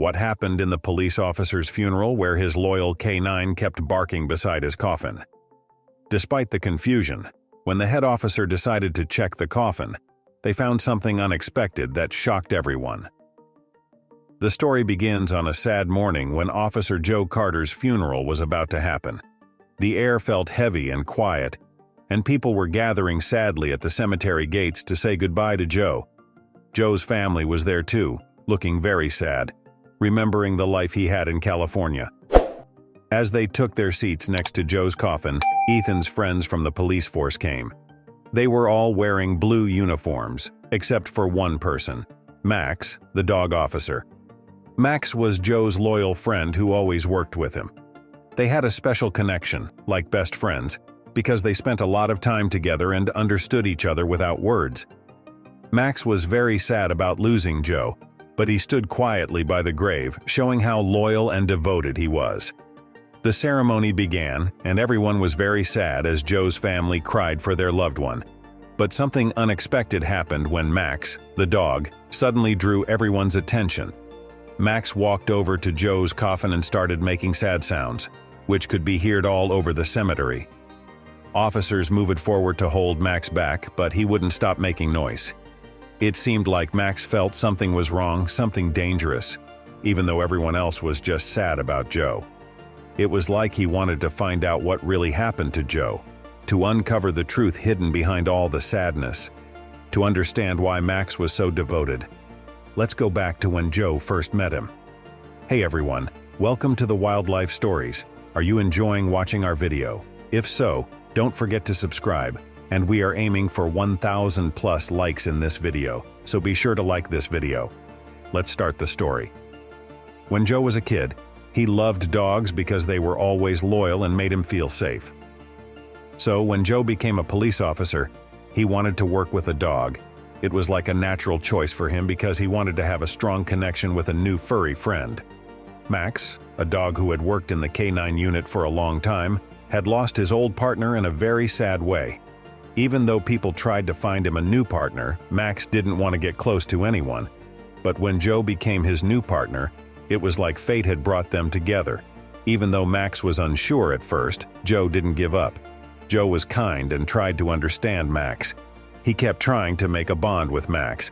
What happened in the police officer's funeral where his loyal K9 kept barking beside his coffin? Despite the confusion, when the head officer decided to check the coffin, they found something unexpected that shocked everyone. The story begins on a sad morning when Officer Joe Carter's funeral was about to happen. The air felt heavy and quiet, and people were gathering sadly at the cemetery gates to say goodbye to Joe. Joe's family was there too, looking very sad, remembering the life he had in California. As they took their seats next to Joe's coffin, Ethan's friends from the police force came. They were all wearing blue uniforms, except for one person, Max, the dog officer. Max was Joe's loyal friend who always worked with him. They had a special connection, like best friends, because they spent a lot of time together and understood each other without words. Max was very sad about losing Joe, but he stood quietly by the grave, showing how loyal and devoted he was. The ceremony began, and everyone was very sad as Joe's family cried for their loved one. But something unexpected happened when Max, the dog, suddenly drew everyone's attention. Max walked over to Joe's coffin and started making sad sounds, which could be heard all over the cemetery. Officers moved forward to hold Max back, but he wouldn't stop making noise. It seemed like Max felt something was wrong, something dangerous, even though everyone else was just sad about Joe. It was like he wanted to find out what really happened to Joe, to uncover the truth hidden behind all the sadness, to understand why Max was so devoted. Let's go back to when Joe first met him. Hey everyone, welcome to the Wildlife Stories. Are you enjoying watching our video? If so, don't forget to subscribe, and we are aiming for 1,000 plus likes in this video, so be sure to like this video. Let's start the story. When Joe was a kid, he loved dogs because they were always loyal and made him feel safe. So when Joe became a police officer, he wanted to work with a dog. It was like a natural choice for him because he wanted to have a strong connection with a new furry friend. Max, a dog who had worked in the K9 unit for a long time, had lost his old partner in a very sad way. Even though people tried to find him a new partner, Max didn't want to get close to anyone. But when Joe became his new partner, it was like fate had brought them together. Even though Max was unsure at first, Joe didn't give up. Joe was kind and tried to understand Max. He kept trying to make a bond with Max.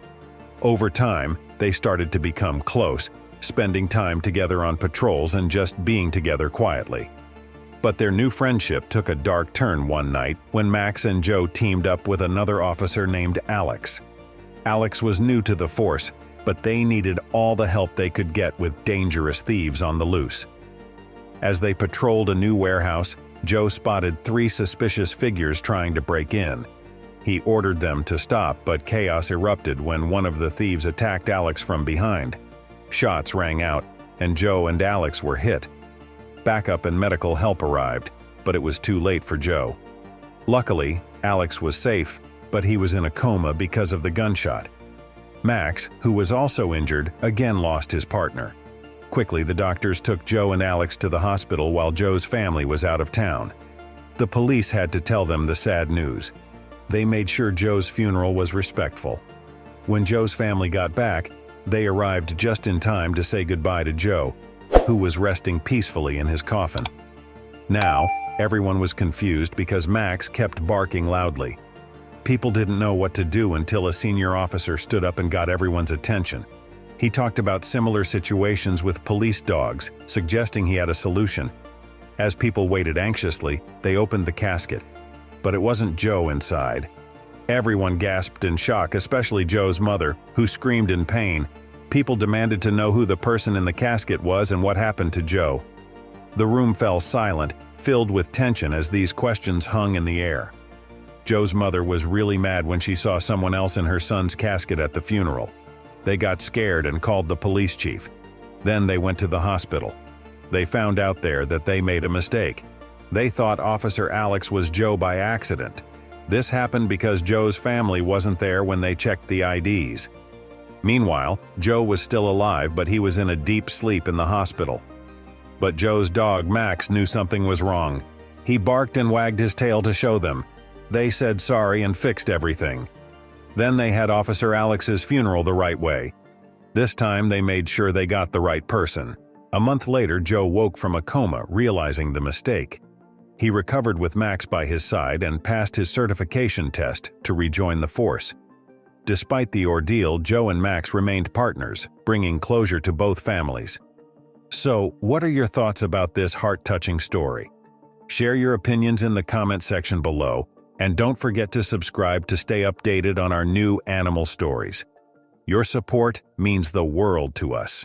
Over time, they started to become close, spending time together on patrols and just being together quietly. But their new friendship took a dark turn one night when Max and Joe teamed up with another officer named Alex. Alex was new to the force, but they needed all the help they could get with dangerous thieves on the loose. As they patrolled a new warehouse, Joe spotted 3 suspicious figures trying to break in. He ordered them to stop, but chaos erupted when one of the thieves attacked Alex from behind. Shots rang out, and Joe and Alex were hit. Backup and medical help arrived, but it was too late for Joe. Luckily, Alex was safe, but he was in a coma because of the gunshot. Max, who was also injured, again lost his partner. Quickly, the doctors took Joe and Alex to the hospital while Joe's family was out of town. The police had to tell them the sad news. They made sure Joe's funeral was respectful. When Joe's family got back, they arrived just in time to say goodbye to Joe, who was resting peacefully in his coffin. Now, everyone was confused because Max kept barking loudly. People didn't know what to do until a senior officer stood up and got everyone's attention. He talked about similar situations with police dogs, suggesting he had a solution. As people waited anxiously, they opened the casket. But it wasn't Joe inside. Everyone gasped in shock, especially Joe's mother, who screamed in pain. People demanded to know who the person in the casket was and what happened to Joe. The room fell silent, filled with tension as these questions hung in the air. Joe's mother was really mad when she saw someone else in her son's casket at the funeral. They got scared and called the police chief. Then they went to the hospital. They found out there that they made a mistake. They thought Officer Alex was Joe by accident. This happened because Joe's family wasn't there when they checked the IDs. Meanwhile, Joe was still alive, but he was in a deep sleep in the hospital. But Joe's dog Max knew something was wrong. He barked and wagged his tail to show them. They said sorry and fixed everything. Then they had Officer Alex's funeral the right way. This time they made sure they got the right person. A month later, Joe woke from a coma, realizing the mistake. He recovered with Max by his side and passed his certification test to rejoin the force. Despite the ordeal, Joe and Max remained partners, bringing closure to both families. So, what are your thoughts about this heart-touching story? Share your opinions in the comment section below, and don't forget to subscribe to stay updated on our new animal stories. Your support means the world to us.